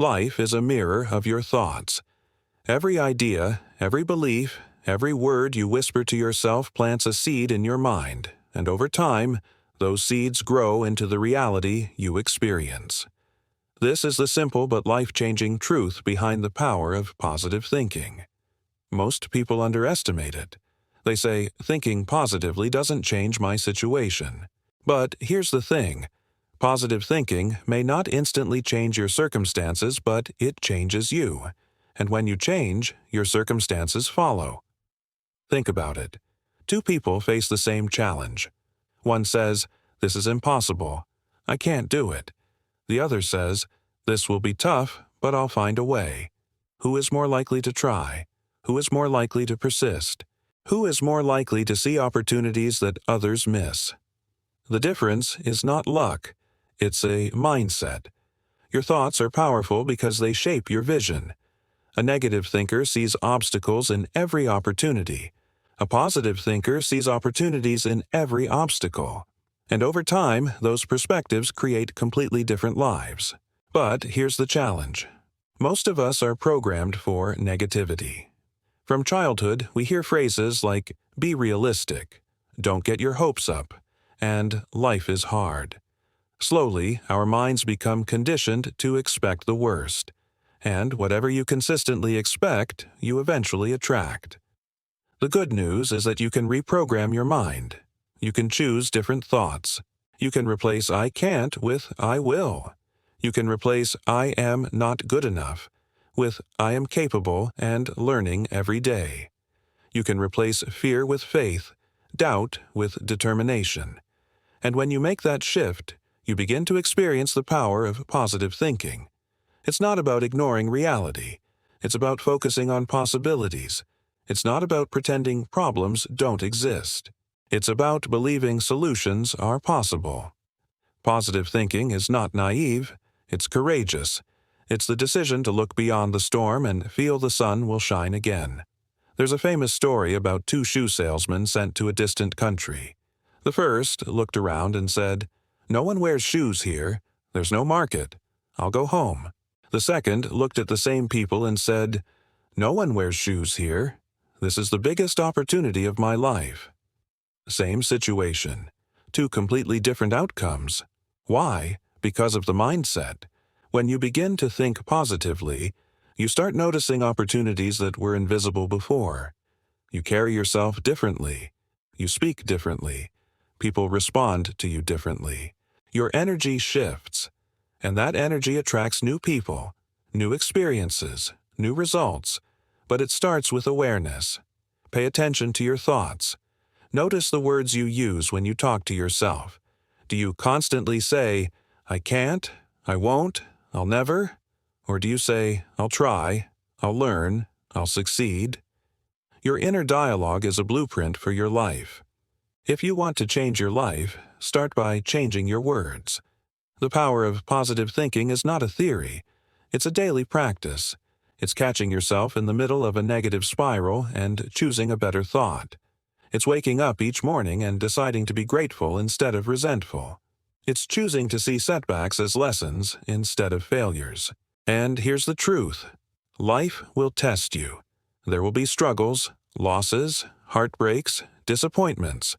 Life is a mirror of your thoughts. Every idea, every belief, every word you whisper to yourself plants a seed in your mind, and over time, those seeds grow into the reality you experience. This is the simple but life-changing truth behind the power of positive thinking. Most people underestimate it. They say, thinking positively doesn't change my situation. But here's the thing. Positive thinking may not instantly change your circumstances, but it changes you. And when you change, your circumstances follow. Think about it. Two people face the same challenge. One says, "This is impossible. I can't do it." The other says, "This will be tough, but I'll find a way." Who is more likely to try? Who is more likely to persist? Who is more likely to see opportunities that others miss? The difference is not luck. It's a mindset. Your thoughts are powerful because they shape your vision. A negative thinker sees obstacles in every opportunity. A positive thinker sees opportunities in every obstacle. And over time, those perspectives create completely different lives. But here's the challenge. Most of us are programmed for negativity. From childhood, we hear phrases like, "Be realistic," "Don't get your hopes up," and "Life is hard." Slowly, our minds become conditioned to expect the worst. And whatever you consistently expect, you eventually attract. The good news is that you can reprogram your mind. You can choose different thoughts. You can replace "I can't" with "I will." You can replace "I am not good enough" with "I am capable and learning every day." You can replace fear with faith, doubt with determination. And when you make that shift, you begin to experience the power of positive thinking. It's not about ignoring reality. It's about focusing on possibilities. It's not about pretending problems don't exist. It's about believing solutions are possible. Positive thinking is not naive, it's courageous. It's the decision to look beyond the storm and feel the sun will shine again. There's a famous story about two shoe salesmen sent to a distant country. The first looked around and said, "No one wears shoes here. There's no market. I'll go home." The second looked at the same people and said, "No one wears shoes here. This is the biggest opportunity of my life." Same situation. Two completely different outcomes. Why? Because of the mindset. When you begin to think positively, you start noticing opportunities that were invisible before. You carry yourself differently. You speak differently. People respond to you differently. Your energy shifts, and that energy attracts new people, new experiences, new results. But it starts with awareness. Pay attention to your thoughts. Notice the words you use when you talk to yourself. Do you constantly say, "I can't," "I won't," "I'll never"? Or do you say, "I'll try," "I'll learn," "I'll succeed"? Your inner dialogue is a blueprint for your life. If you want to change your life, start by changing your words. The power of positive thinking is not a theory. It's a daily practice. It's catching yourself in the middle of a negative spiral and choosing a better thought. It's waking up each morning and deciding to be grateful instead of resentful. It's choosing to see setbacks as lessons instead of failures. And here's the truth. Life will test you. There will be struggles, losses, heartbreaks, disappointments.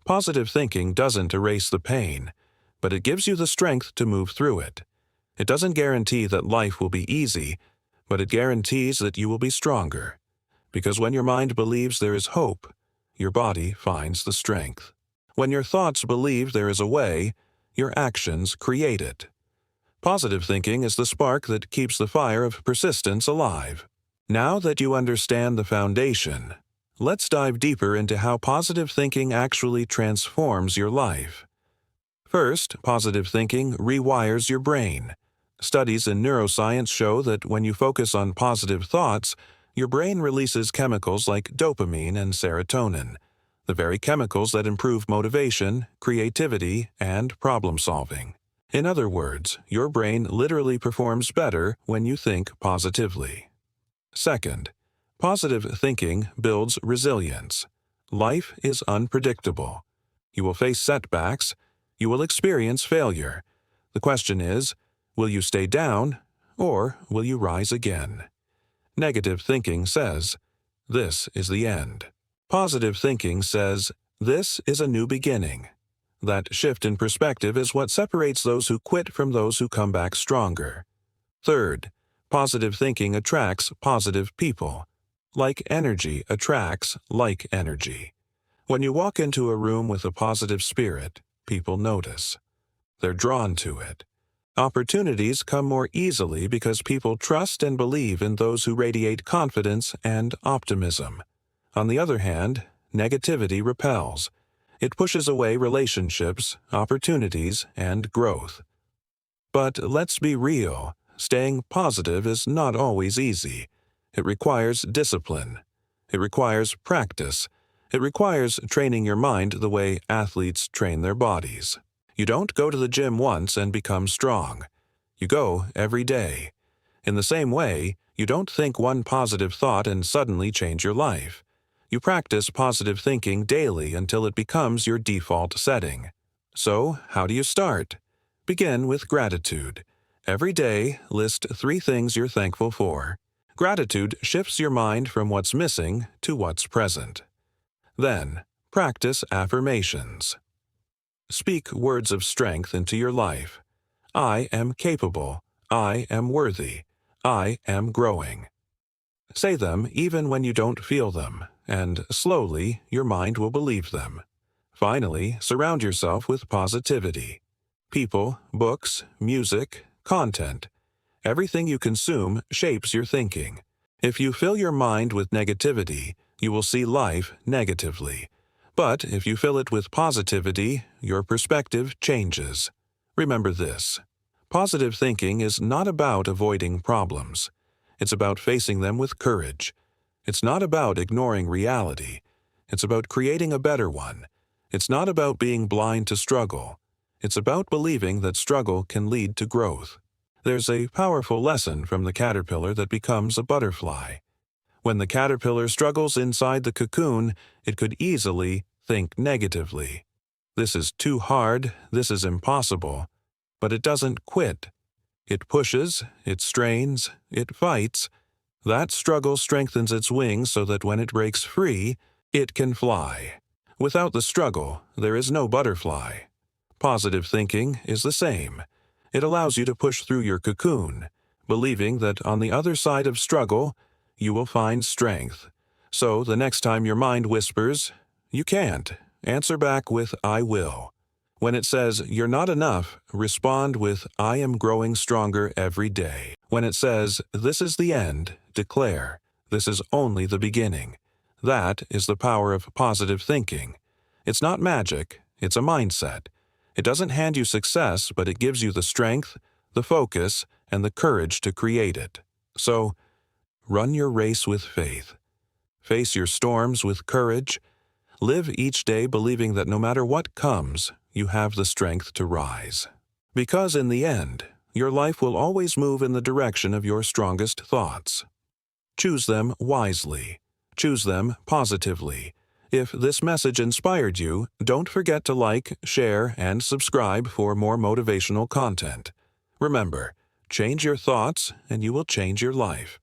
Positive thinking doesn't erase the pain, but it gives you the strength to move through it. It doesn't guarantee that life will be easy, but it guarantees that you will be stronger. Because when your mind believes there is hope, your body finds the strength. When your thoughts believe there is a way, your actions create it. Positive thinking is the spark that keeps the fire of persistence alive. Now that you understand the foundation, let's dive deeper into how positive thinking actually transforms your life. First, positive thinking rewires your brain. Studies in neuroscience show that when you focus on positive thoughts, your brain releases chemicals like dopamine and serotonin, the very chemicals that improve motivation, creativity, and problem-solving. In other words, your brain literally performs better when you think positively. Second, positive thinking builds resilience. Life is unpredictable. You will face setbacks. You will experience failure. The question is, will you stay down or will you rise again? Negative thinking says, "This is the end." Positive thinking says, "This is a new beginning." That shift in perspective is what separates those who quit from those who come back stronger. Third, positive thinking attracts positive people. Like energy attracts like energy. When you walk into a room with a positive spirit, people notice. They're drawn to it. Opportunities come more easily because people trust and believe in those who radiate confidence and optimism. On the other hand, negativity repels. It pushes away relationships, opportunities, and growth. But let's be real, staying positive is not always easy. It requires discipline. It requires practice. It requires training your mind the way athletes train their bodies. You don't go to the gym once and become strong. You go every day. In the same way, you don't think one positive thought and suddenly change your life. You practice positive thinking daily until it becomes your default setting. So, how do you start? Begin with gratitude. Every day, list 3 things you're thankful for. Gratitude shifts your mind from what's missing to what's present. Then, practice affirmations. Speak words of strength into your life. I am capable. I am worthy. I am growing. Say them even when you don't feel them, and slowly your mind will believe them. Finally, surround yourself with positivity. People, books, music, content. Everything you consume shapes your thinking. If you fill your mind with negativity, you will see life negatively. But if you fill it with positivity, your perspective changes. Remember this: positive thinking is not about avoiding problems. It's about facing them with courage. It's not about ignoring reality. It's about creating a better one. It's not about being blind to struggle. It's about believing that struggle can lead to growth. There's a powerful lesson from the caterpillar that becomes a butterfly. When the caterpillar struggles inside the cocoon, it could easily think negatively. This is too hard, this is impossible. But it doesn't quit. It pushes, it strains, it fights. That struggle strengthens its wings so that when it breaks free, it can fly. Without the struggle, there is no butterfly. Positive thinking is the same. It allows you to push through your cocoon, believing that on the other side of struggle, you will find strength. So the next time your mind whispers, "You can't," answer back with "I will." When it says, "You're not enough," respond with, "I am growing stronger every day." When it says, "This is the end," declare, "This is only the beginning." That is the power of positive thinking. It's not magic, it's a mindset. It doesn't hand you success, but it gives you the strength, the focus, and the courage to create it. So, run your race with faith. Face your storms with courage. Live each day believing that no matter what comes, you have the strength to rise. Because in the end, your life will always move in the direction of your strongest thoughts. Choose them wisely. Choose them positively. If this message inspired you, don't forget to like, share, and subscribe for more motivational content. Remember, change your thoughts and you will change your life.